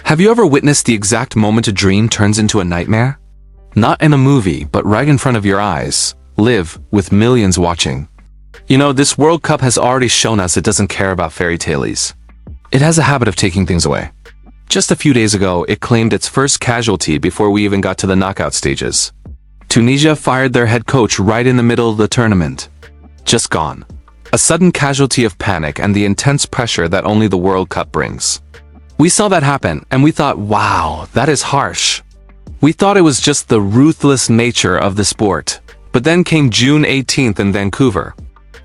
Have you ever witnessed the exact moment a dream turns into a nightmare? Not in a movie, but right in front of your eyes. Live, with millions watching. You know, this World Cup has already shown us it doesn't care about fairy tales. It has a habit of taking things away. Just a few days ago, it claimed its first casualty before we even got to the knockout stages. Tunisia fired their head coach right in the middle of the tournament. Just gone. A sudden casualty of panic and the intense pressure that only the World Cup brings. We saw that happen, and we thought, wow, that is harsh. We thought it was just the ruthless nature of the sport. But then came June 18th in Vancouver,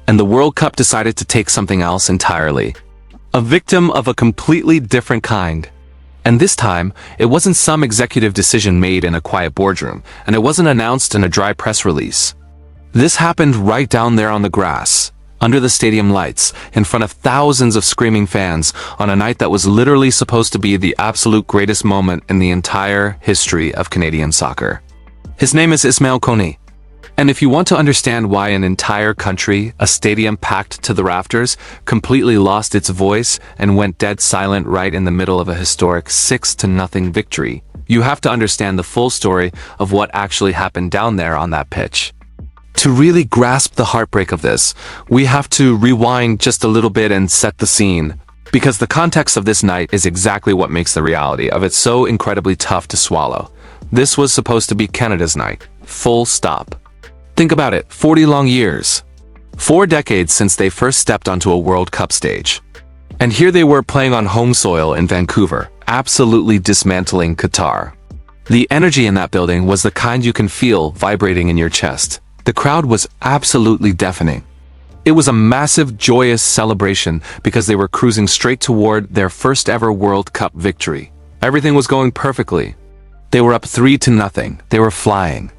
and the World Cup decided to take something else entirely. A victim of a completely different kind. And this time, it wasn't some executive decision made in a quiet boardroom, and it wasn't announced in a dry press release. This happened right down there on the grass, under the stadium lights, in front of thousands of screaming fans, on a night that was literally supposed to be the absolute greatest moment in the entire history of Canadian soccer. His name is Ismail Kone. And if you want to understand why an entire country, a stadium packed to the rafters, completely lost its voice and went dead silent right in the middle of a historic 6-0 victory, you have to understand the full story of what actually happened down there on that pitch. To really grasp the heartbreak of this, we have to rewind just a little bit and set the scene, because the context of this night is exactly what makes the reality of it so incredibly tough to swallow. This was supposed to be Canada's night. Full stop. Think about it, 40 long years. 4 decades since they first stepped onto a World Cup stage. And here they were playing on home soil in Vancouver, absolutely dismantling Qatar. The energy in that building was the kind you can feel vibrating in your chest. The crowd was absolutely deafening. It was a massive, joyous celebration because they were cruising straight toward their first ever World Cup victory. Everything was going perfectly. They were up 3-0. They were flying.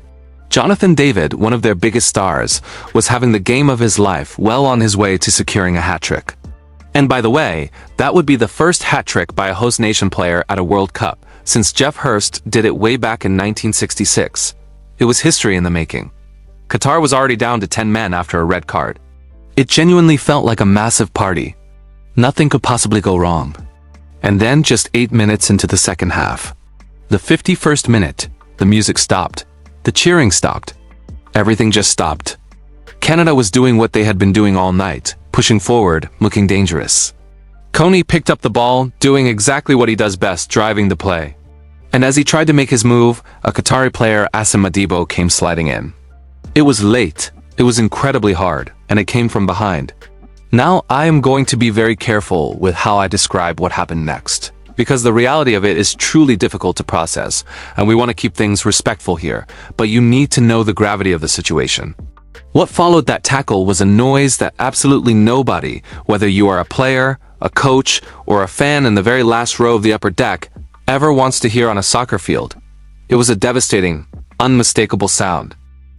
Jonathan David, one of their biggest stars, was having the game of his life, well on his way to securing a hat-trick. And by the way, that would be the first hat-trick by a host nation player at a World Cup, since Jeff Hurst did it way back in 1966. It was history in the making. Qatar was already down to 10 men after a red card. It genuinely felt like a massive party. Nothing could possibly go wrong. And then, just 8 minutes into the second half, the 51st minute, the music stopped. The cheering stopped. Everything just stopped. Canada was doing what they had been doing all night, pushing forward, looking dangerous. Kone picked up the ball, doing exactly what he does best, driving the play. And as he tried to make his move, a Qatari player, Asim Madibo, came sliding in. It was late, it was incredibly hard, and it came from behind. Now I am going to be very careful with how I describe what happened next, because the reality of it is truly difficult to process, and we want to keep things respectful here, but you need to know the gravity of the situation. What followed that tackle was a noise that absolutely nobody, whether you are a player, a coach, or a fan in the very last row of the upper deck, ever wants to hear on a soccer field. It was a devastating, unmistakable sound.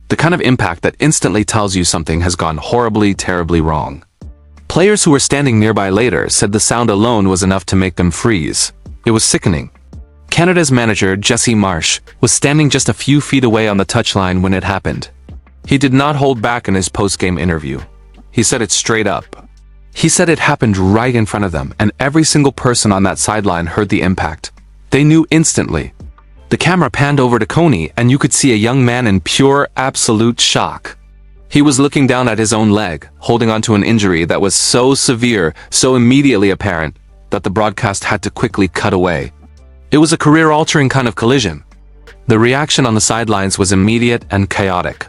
The kind of impact that instantly tells you something has gone horribly, terribly wrong. Players who were standing nearby later said the sound alone was enough to make them freeze. It was sickening. Canada's manager, Jesse Marsh, was standing just a few feet away on the touchline when it happened. He did not hold back in his post-game interview. He said it straight up. He said it happened right in front of them, and every single person on that sideline heard the impact. They knew instantly. The camera panned over to Kone, and you could see a young man in pure, absolute shock. He was looking down at his own leg, holding onto an injury that was so severe, so immediately apparent, that the broadcast had to quickly cut away. It was a career-altering kind of collision. The reaction on the sidelines was immediate and chaotic.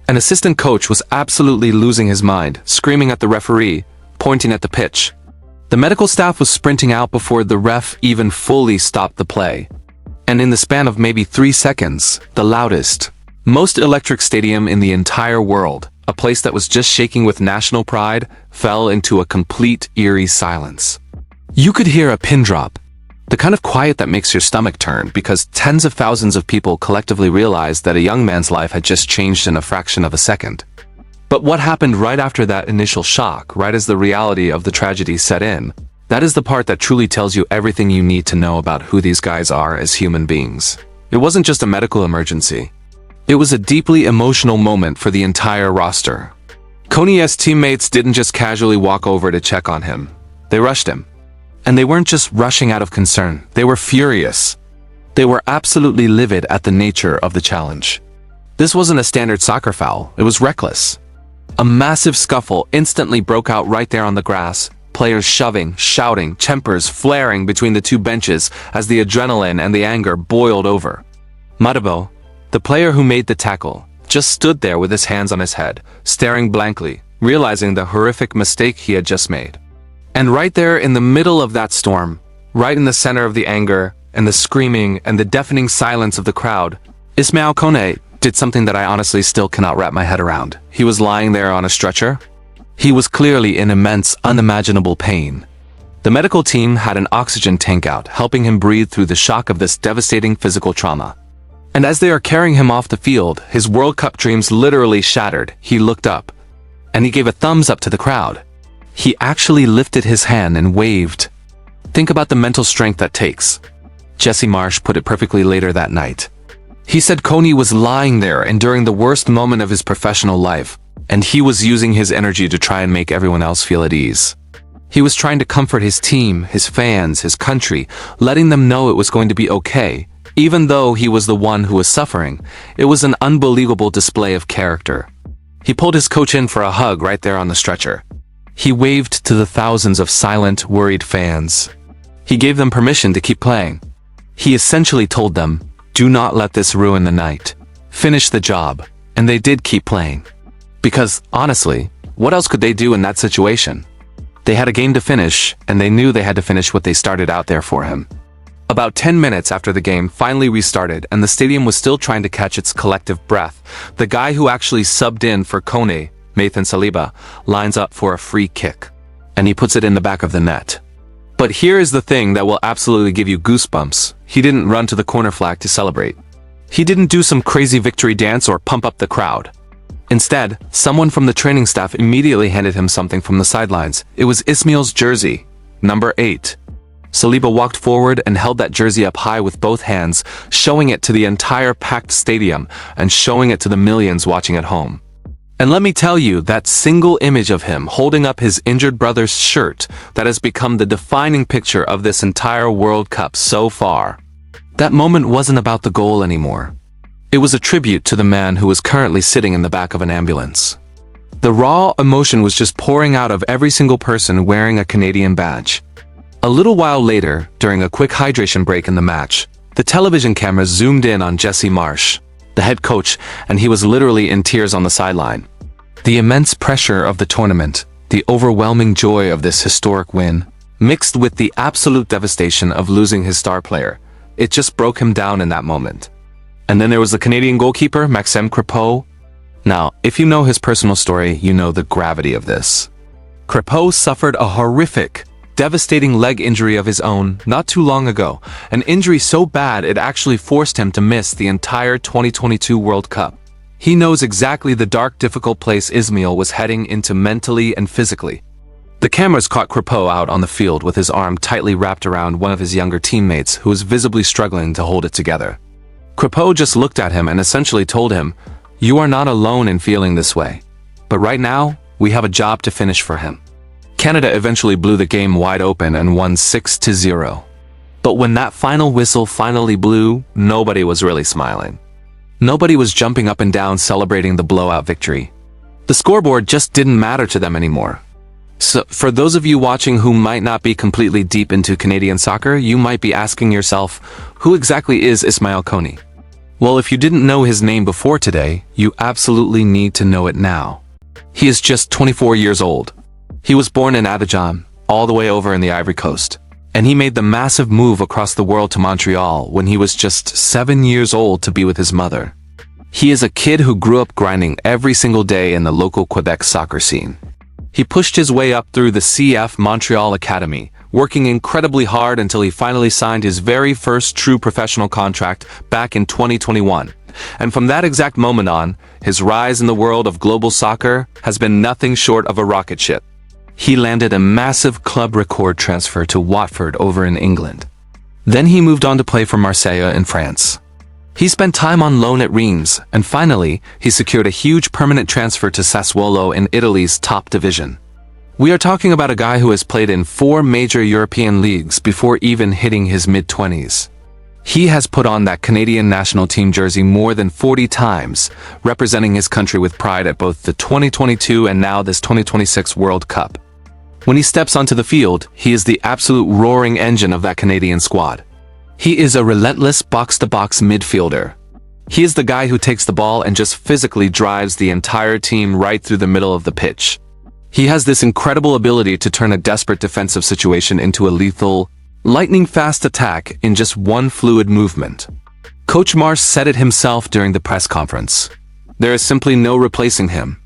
An assistant coach was absolutely losing his mind, screaming at the referee, pointing at the pitch. The medical staff was sprinting out before the ref even fully stopped the play. And in the span of maybe 3 seconds, the loudest, most electric stadium in the entire world, a place that was just shaking with national pride, fell into a complete, eerie silence. You could hear a pin drop, the kind of quiet that makes your stomach turn, because tens of thousands of people collectively realized that a young man's life had just changed in a fraction of a second. But what happened right after that initial shock, right as the reality of the tragedy set in, that is the part that truly tells you everything you need to know about who these guys are as human beings. It wasn't just a medical emergency. It was a deeply emotional moment for the entire roster. Kone's teammates didn't just casually walk over to check on him. They rushed him. And they weren't just rushing out of concern, they were furious. They were absolutely livid at the nature of the challenge. This wasn't a standard soccer foul, it was reckless. A massive scuffle instantly broke out right there on the grass, players shoving, shouting, tempers flaring between the two benches as the adrenaline and the anger boiled over. Madabo, the player who made the tackle, just stood there with his hands on his head, staring blankly, realizing the horrific mistake he had just made. And right there in the middle of that storm, right in the center of the anger and the screaming and the deafening silence of the crowd, Ismail Kone did something that I honestly still cannot wrap my head around. He was lying there on a stretcher. He was clearly in immense, unimaginable pain. The medical team had an oxygen tank out, helping him breathe through the shock of this devastating physical trauma. And as they are carrying him off the field, his World Cup dreams literally shattered. He looked up, and he gave a thumbs up to the crowd. He actually lifted his hand and waved. Think about the mental strength that takes. Jesse Marsh put it perfectly later that night. He said Coney was lying there enduring the worst moment of his professional life, and he was using his energy to try and make everyone else feel at ease. He was trying to comfort his team, his fans, his country, letting them know it was going to be okay. Even though he was the one who was suffering, it was an unbelievable display of character. He pulled his coach in for a hug right there on the stretcher. He waved to the thousands of silent, worried fans. He gave them permission to keep playing. He essentially told them, do not let this ruin the night. Finish the job. And they did keep playing. Because, honestly, what else could they do in that situation? They had a game to finish, and they knew they had to finish what they started out there for him. About 10 minutes after the game finally restarted and the stadium was still trying to catch its collective breath, the guy who actually subbed in for Kone, Nathan Saliba, lines up for a free kick. And he puts it in the back of the net. But here is the thing that will absolutely give you goosebumps. He didn't run to the corner flag to celebrate. He didn't do some crazy victory dance or pump up the crowd. Instead, someone from the training staff immediately handed him something from the sidelines. It was Ismail's jersey, number 8. Saliba walked forward and held that jersey up high with both hands, showing it to the entire packed stadium and showing it to the millions watching at home. And let me tell you, that single image of him holding up his injured brother's shirt that has become the defining picture of this entire World Cup so far. That moment wasn't about the goal anymore. It was a tribute to the man who was currently sitting in the back of an ambulance. The raw emotion was just pouring out of every single person wearing a Canadian badge. A little while later, during a quick hydration break in the match, the television cameras zoomed in on Jesse Marsh, the head coach, and he was literally in tears on the sideline. The immense pressure of the tournament, the overwhelming joy of this historic win, mixed with the absolute devastation of losing his star player, it just broke him down in that moment. And then there was the Canadian goalkeeper, Maxime Crepeau. Now, if you know his personal story, you know the gravity of this. Crepeau suffered a horrific, devastating leg injury of his own not too long ago, an injury so bad it actually forced him to miss the entire 2022 World Cup. He knows exactly the dark, difficult place Ismail was heading into mentally and physically. The cameras caught Crepeau out on the field with his arm tightly wrapped around one of his younger teammates who was visibly struggling to hold it together. Crepeau just looked at him and essentially told him, "You are not alone in feeling this way. But right now, we have a job to finish for him." Canada eventually blew the game wide open and won 6-0. But when that final whistle finally blew, nobody was really smiling. Nobody was jumping up and down celebrating the blowout victory. The scoreboard just didn't matter to them anymore. So, for those of you watching who might not be completely deep into Canadian soccer, you might be asking yourself, who exactly is Ismail Kone? Well, if you didn't know his name before today, you absolutely need to know it now. He is just 24 years old. He was born in Abidjan, all the way over in the Ivory Coast. And he made the massive move across the world to Montreal when he was just 7 years old to be with his mother. He is a kid who grew up grinding every single day in the local Quebec soccer scene. He pushed his way up through the CF Montreal Academy, working incredibly hard until he finally signed his very first true professional contract back in 2021. And from that exact moment on, his rise in the world of global soccer has been nothing short of a rocket ship. He landed a massive club record transfer to Watford over in England. Then he moved on to play for Marseille in France. He spent time on loan at Reims, and finally, he secured a huge permanent transfer to Sassuolo in Italy's top division. We are talking about a guy who has played in 4 major European leagues before even hitting his mid-20s. He has put on that Canadian national team jersey more than 40 times, representing his country with pride at both the 2022 and now this 2026 World Cup. When he steps onto the field, he is the absolute roaring engine of that Canadian squad. He is a relentless box-to-box midfielder. He is the guy who takes the ball and just physically drives the entire team right through the middle of the pitch. He has this incredible ability to turn a desperate defensive situation into a lethal, lightning-fast attack in just one fluid movement. Coach Marsh said it himself during the press conference. There is simply no replacing him.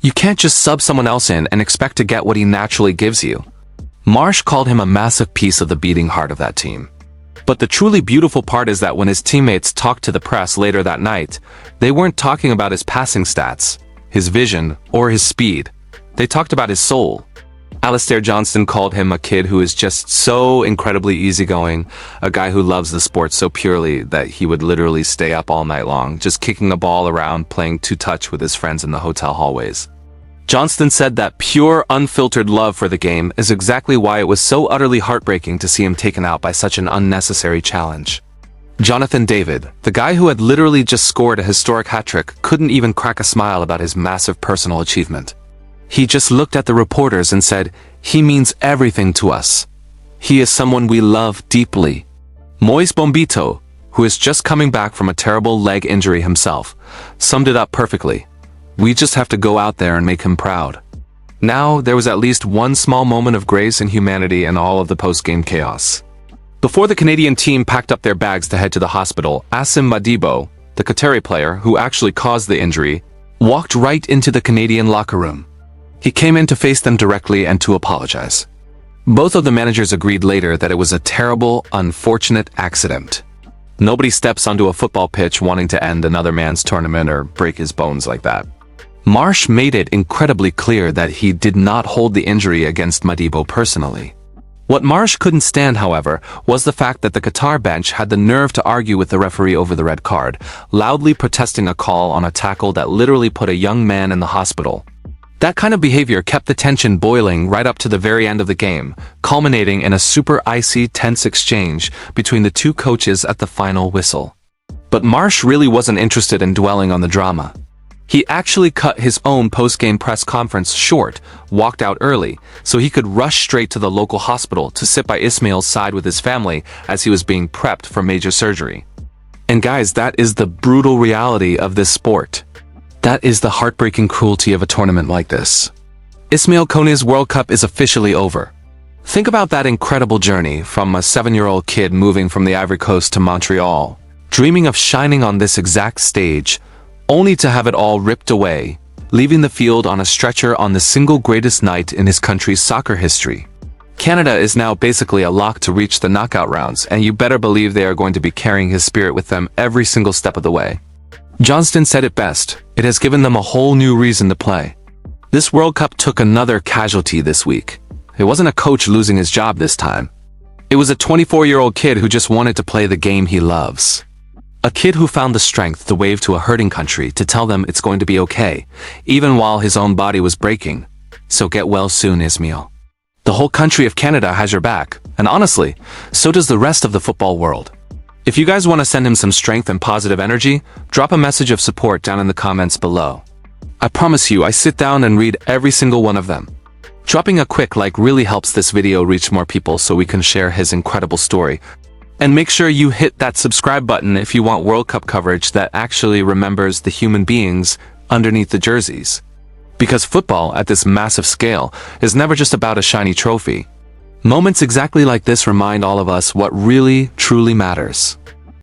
You can't just sub someone else in and expect to get what he naturally gives you. Marsh called him a massive piece of the beating heart of that team. But the truly beautiful part is that when his teammates talked to the press later that night, they weren't talking about his passing stats, his vision, or his speed. They talked about his soul. Alistair Johnston called him a kid who is just so incredibly easygoing, a guy who loves the sport so purely that he would literally stay up all night long, just kicking a ball around, playing two-touch with his friends in the hotel hallways. Johnston said that pure, unfiltered love for the game is exactly why it was so utterly heartbreaking to see him taken out by such an unnecessary challenge. Jonathan David, the guy who had literally just scored a historic hat-trick, couldn't even crack a smile about his massive personal achievement. He just looked at the reporters and said, "He means everything to us. He is someone we love deeply." Moise Bombito, who is just coming back from a terrible leg injury himself, summed it up perfectly. We just have to go out there and make him proud. Now, there was at least one small moment of grace and humanity in all of the post-game chaos. Before the Canadian team packed up their bags to head to the hospital, Asim Madibo, the Qatari player who actually caused the injury, walked right into the Canadian locker room. He came in to face them directly and to apologize. Both of the managers agreed later that it was a terrible, unfortunate accident. Nobody steps onto a football pitch wanting to end another man's tournament or break his bones like that. Marsh made it incredibly clear that he did not hold the injury against Madibo personally. What Marsh couldn't stand, however, was the fact that the Qatar bench had the nerve to argue with the referee over the red card, loudly protesting a call on a tackle that literally put a young man in the hospital. That kind of behavior kept the tension boiling right up to the very end of the game, culminating in a super icy, tense exchange between the two coaches at the final whistle. But Marsh really wasn't interested in dwelling on the drama. He actually cut his own post-game press conference short, walked out early, so he could rush straight to the local hospital to sit by Ismail's side with his family as he was being prepped for major surgery. And guys, that is the brutal reality of this sport. That is the heartbreaking cruelty of a tournament like this. Ismail Kone's World Cup is officially over. Think about that incredible journey from a 7-year-old kid moving from the Ivory Coast to Montreal, dreaming of shining on this exact stage, only to have it all ripped away, leaving the field on a stretcher on the single greatest night in his country's soccer history. Canada is now basically a lock to reach the knockout rounds, and you better believe they are going to be carrying his spirit with them every single step of the way. Johnston said it best, it has given them a whole new reason to play. This World Cup took another casualty this week. It wasn't a coach losing his job this time. It was a 24-year-old kid who just wanted to play the game he loves. A kid who found the strength to wave to a hurting country to tell them it's going to be okay, even while his own body was breaking. So get well soon, Ismail. The whole country of Canada has your back, and honestly, so does the rest of the football world. If you guys want to send him some strength and positive energy, drop a message of support down in the comments below. I promise you, I sit down and read every single one of them. Dropping a quick like really helps this video reach more people so we can share his incredible story. And make sure you hit that subscribe button if you want World Cup coverage that actually remembers the human beings underneath the jerseys. Because football at this massive scale is never just about a shiny trophy. Moments exactly like this remind all of us what really, truly matters.